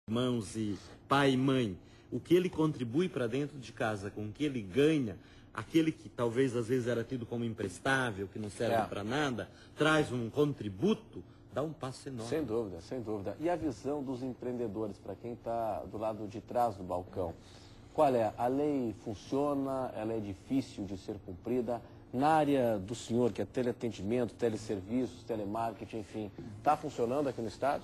irmãos e pai e mãe, o que ele contribui para dentro de casa, com o que ele ganha, aquele que talvez às vezes era tido como imprestável, que não serve para nada, traz um contributo, dá um passo enorme. Sem dúvida, sem dúvida. E a visão dos empreendedores, para quem está do lado de trás do balcão? Qual é? A lei funciona, ela é difícil de ser cumprida? Na área do senhor, que é teleatendimento, teleserviços, telemarketing, enfim, está funcionando aqui no Estado?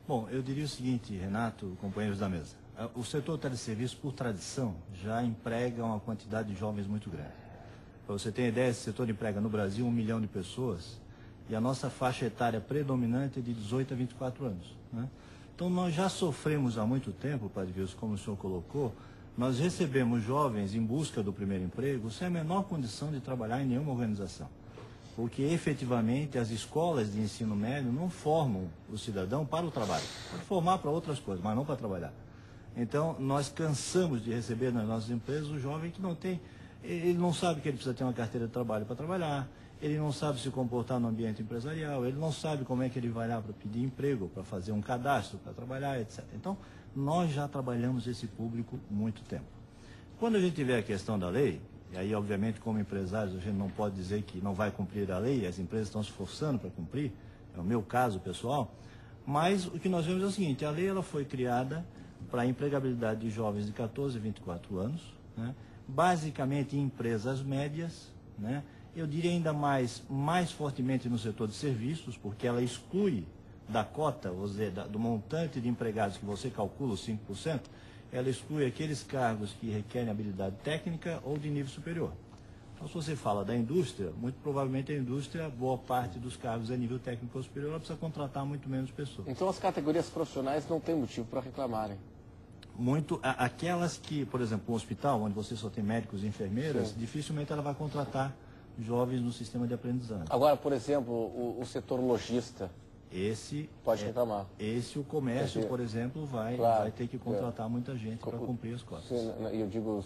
Bom, eu diria o seguinte, Renato, companheiros da mesa. O setor teleserviço, por tradição, já emprega uma quantidade de jovens muito grande. Para você ter ideia, esse setor emprega no Brasil 1 milhão de pessoas e a nossa faixa etária predominante é de 18 a 24 anos. Né? Então nós já sofremos há muito tempo, Padre Wilson, como o senhor colocou, nós recebemos jovens em busca do primeiro emprego sem a menor condição de trabalhar em nenhuma organização. Porque efetivamente as escolas de ensino médio não formam o cidadão para o trabalho. Pode formar para outras coisas, mas não para trabalhar. Então nós cansamos de receber nas nossas empresas o jovem que não tem, ele não sabe que ele precisa ter uma carteira de trabalho para trabalhar, ele não sabe se comportar no ambiente empresarial, ele não sabe como é que ele vai lá para pedir emprego, para fazer um cadastro, para trabalhar, etc. Então nós já trabalhamos esse público há muito tempo. Quando a gente tiver a questão da lei, e aí, obviamente, como empresários, a gente não pode dizer que não vai cumprir a lei, as empresas estão se esforçando para cumprir, é o meu caso pessoal, mas o que nós vemos é o seguinte, a lei ela foi criada para a empregabilidade de jovens de 14 a 24 anos, né, basicamente em empresas médias, né, eu diria ainda mais fortemente no setor de serviços, porque ela exclui da cota, ou seja, do montante de empregados que você calcula, os 5%, ela exclui aqueles cargos que requerem habilidade técnica ou de nível superior. Então, se você fala da indústria, muito provavelmente a indústria, boa parte dos cargos é nível técnico ou superior, ela precisa contratar muito menos pessoas. Então as categorias profissionais não têm motivo para reclamarem? Aquelas que, por exemplo, um hospital, onde você só tem médicos e enfermeiras, sim, dificilmente ela vai contratar jovens no sistema de aprendizagem. Agora, por exemplo, o setor logista, pode reclamar. O comércio, por exemplo, vai ter que contratar muita gente para cumprir as cotas. Sim, eu digo,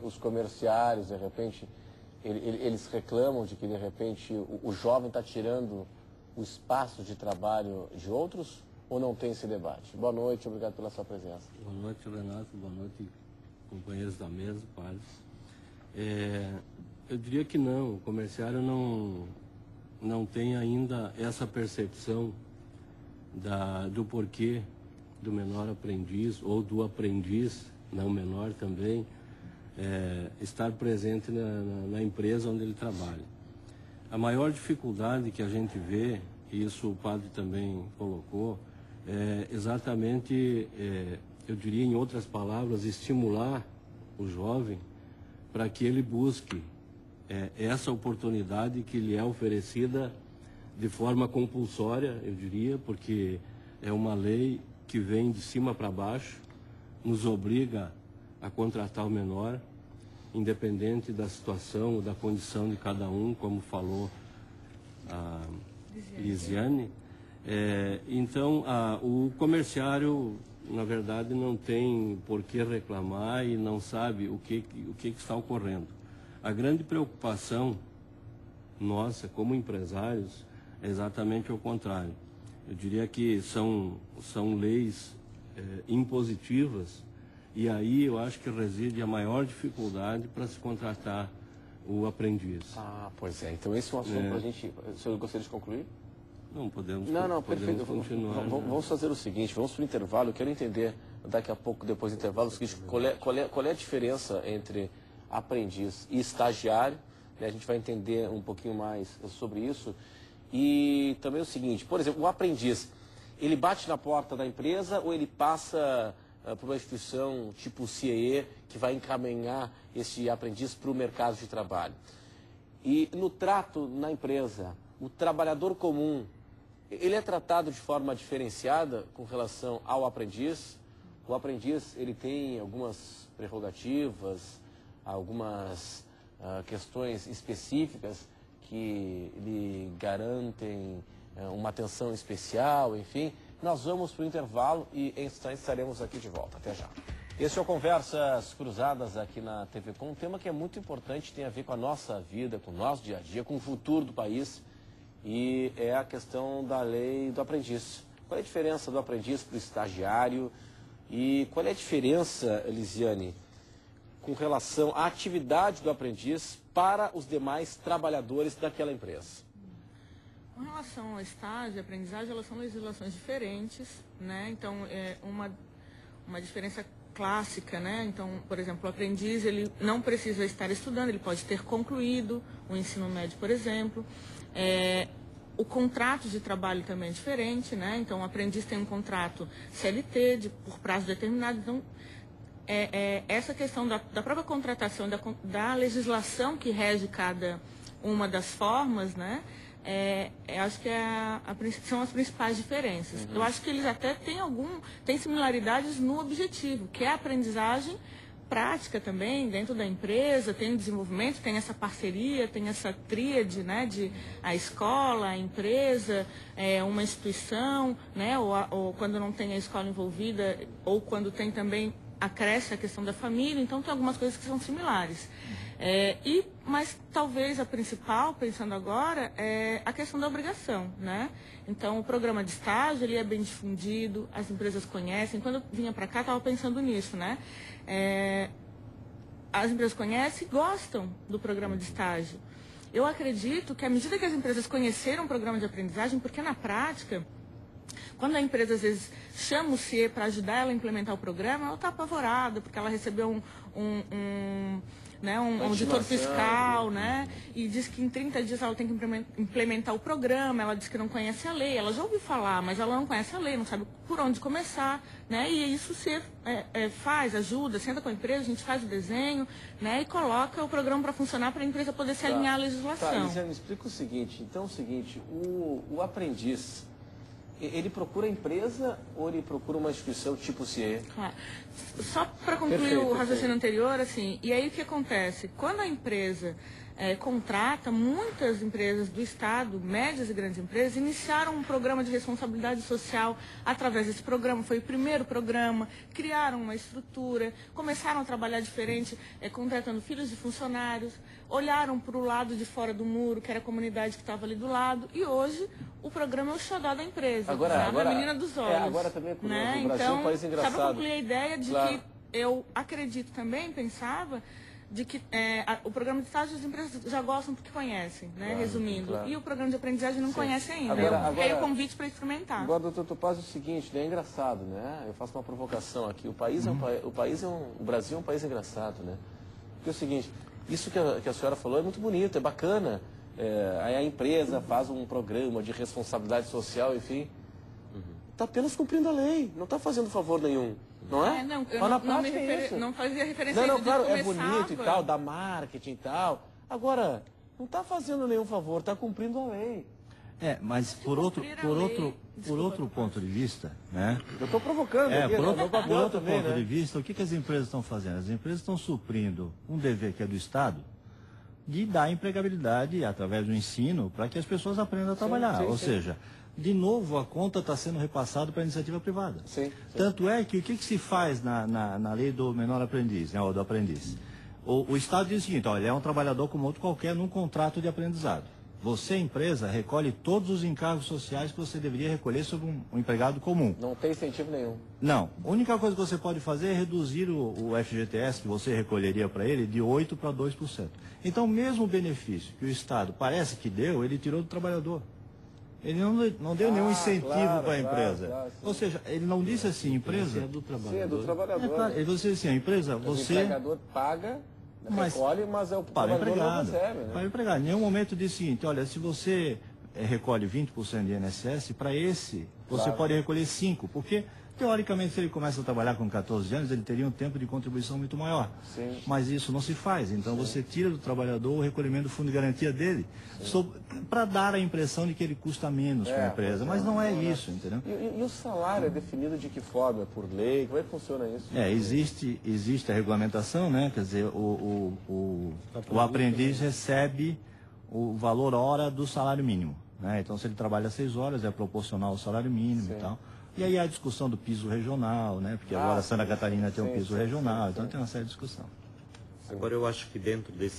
os comerciários, de repente, eles reclamam de que, de repente, o jovem está tirando o espaço de trabalho de outros, ou não tem esse debate? Boa noite, obrigado pela sua presença. Boa noite, Renato, boa noite, companheiros da mesa, padres. Eu diria que não, o comerciário não tem ainda essa percepção do porquê do menor aprendiz, ou do aprendiz, não menor também, estar presente na empresa onde ele trabalha. A maior dificuldade que a gente vê, e isso o padre também colocou, é exatamente, eu diria em outras palavras, estimular o jovem para que ele busque essa oportunidade que lhe é oferecida de forma compulsória, eu diria, porque é uma lei que vem de cima para baixo, nos obriga a contratar o menor, independente da situação ou da condição de cada um, como falou a Lisiane. Então, o comerciário, na verdade, não tem por que reclamar e não sabe o que está ocorrendo. A grande preocupação nossa, como empresários, é exatamente o contrário. Eu diria que são leis impositivas, e aí eu acho que reside a maior dificuldade para se contratar o aprendiz. Pois é. Então esse é um assunto para a gente... O senhor gostaria de concluir? Não, podemos perfeito. Continuar. Vamos fazer o seguinte, vamos para o intervalo. Eu quero entender, daqui a pouco, depois do intervalo, o seguinte, qual é a diferença entre aprendiz e estagiário, né? A gente vai entender um pouquinho mais sobre isso. E também o seguinte, por exemplo, o aprendiz, ele bate na porta da empresa ou ele passa por uma instituição tipo o CIE, que vai encaminhar esse aprendiz para o mercado de trabalho? E no trato na empresa, o trabalhador comum, ele é tratado de forma diferenciada com relação ao aprendiz? O aprendiz, ele tem algumas prerrogativas, algumas questões específicas que lhe garantem uma atenção especial, enfim. Nós vamos para o intervalo e em instantes estaremos aqui de volta. Até já. Esse é o Conversas Cruzadas aqui na TV Com, um tema que é muito importante, tem a ver com a nossa vida, com o nosso dia a dia, com o futuro do país, e é a questão da lei do aprendiz. Qual é a diferença do aprendiz para o estagiário? E qual é a diferença, Elisiane, com relação à atividade do aprendiz para os demais trabalhadores daquela empresa? Com relação ao estágio e aprendizagem, elas são legislações diferentes, né? Então, é uma diferença clássica, né? Então, por exemplo, o aprendiz, ele não precisa estar estudando, ele pode ter concluído o ensino médio, por exemplo. O contrato de trabalho também é diferente, né? Então, o aprendiz tem um contrato CLT por prazo determinado. Então, essa questão da própria contratação, da legislação que rege cada uma das formas, né? Acho que são as principais diferenças. Eu acho que eles até têm similaridades no objetivo, que é a aprendizagem prática também dentro da empresa, tem o desenvolvimento, tem essa parceria, tem essa tríade, né, de a escola, a empresa, uma instituição, né, ou quando não tem a escola envolvida, ou quando tem também acresce a questão da família. Então tem algumas coisas que são similares. Mas talvez a principal, pensando agora, é a questão da obrigação, né? Então o programa de estágio, ele é bem difundido, as empresas conhecem. Quando eu vinha para cá, estava pensando nisso, né? As empresas conhecem e gostam do programa de estágio. Eu acredito que à medida que as empresas conheceram o programa de aprendizagem, porque na prática, quando a empresa às vezes chama o CIE para ajudar ela a implementar o programa, ela está apavorada, porque ela recebeu um auditor fiscal, né? E diz que em 30 dias ela tem que implementar o programa, ela diz que não conhece a lei, ela já ouviu falar, mas ela não conhece a lei, não sabe por onde começar, né? E isso você ajuda, senta com a empresa, a gente faz o desenho, né? E coloca o programa para funcionar para a empresa poder se alinhar à legislação. Tá, Lisiane, me explica o seguinte, o aprendiz, ele procura a empresa ou ele procura uma instituição tipo CIE? Claro. Só para concluir o raciocínio anterior, assim, e aí o que acontece? Quando a empresa contrata, muitas empresas do Estado, médias e grandes empresas, iniciaram um programa de responsabilidade social através desse programa. Foi o primeiro programa, criaram uma estrutura, começaram a trabalhar diferente, contratando filhos de funcionários, olharam para o lado de fora do muro, que era a comunidade que estava ali do lado, e hoje o programa é o xodó da empresa, a menina dos olhos. Agora também é curioso, né? O Brasil é um país engraçado. Só para concluir a ideia de que eu acredito também, pensava, de que o programa de estágio as empresas já gostam porque conhecem, né? Resumindo. E o programa de aprendizagem não conhece ainda. Aí o convite para experimentar. Agora, doutor Topaz, é o seguinte, né? É engraçado, né? Eu faço uma provocação aqui. O Brasil é um país engraçado, né? Porque é o seguinte, isso que a senhora falou é muito bonito, é bacana. Aí a empresa faz um programa de responsabilidade social, enfim. Está apenas cumprindo a lei, não está fazendo favor nenhum. Não é? Não fazia referência a isso. Claro, é bonito e tal, dá marketing e tal. Agora, não está fazendo nenhum favor, está cumprindo a lei. Mas por outro ponto de vista, né? Eu estou provocando. Por outro ponto de vista, o que as empresas estão fazendo? As empresas estão suprindo um dever que é do Estado de dar empregabilidade através do ensino para que as pessoas aprendam a trabalhar. Ou seja, de novo, a conta está sendo repassada para a iniciativa privada. Tanto é que o que se faz na lei do menor aprendiz, né, ou do aprendiz? O Estado diz o seguinte, olha, ele é um trabalhador como outro qualquer num contrato de aprendizado. Você, empresa, recolhe todos os encargos sociais que você deveria recolher sobre um empregado comum. Não tem incentivo nenhum. Não. A única coisa que você pode fazer é reduzir o FGTS que você recolheria para ele de 8% para 2%. Então, mesmo o benefício que o Estado parece que deu, ele tirou do trabalhador. Ele não deu nenhum incentivo para a empresa. Ou seja, ele não disse assim, empresa... É do trabalhador. Sim, é do trabalhador. Claro, ele disse assim, a empresa, você... O empregador paga, recolhe, mas é o trabalhador que não recebe. Né? Para o empregado. Em nenhum momento disse o seguinte, olha, se você recolhe 20% de INSS, para esse você pode recolher 5%, porque... Teoricamente, se ele começa a trabalhar com 14 anos, ele teria um tempo de contribuição muito maior. Mas isso não se faz. Então, você tira do trabalhador o recolhimento do fundo de garantia dele, para dar a impressão de que ele custa menos para a empresa. Mas não é isso, entendeu? E o salário é definido de que forma? Por lei? Como é que funciona isso? Existe a regulamentação, né? Quer dizer, o aprendiz recebe o valor hora do salário mínimo. Né? Então, se ele trabalha 6 horas, é proporcional ao salário mínimo e tal. E aí a discussão do piso regional, né? Porque agora Santa Catarina tem um piso regional, então tem uma série de discussão. Agora eu acho que dentro desse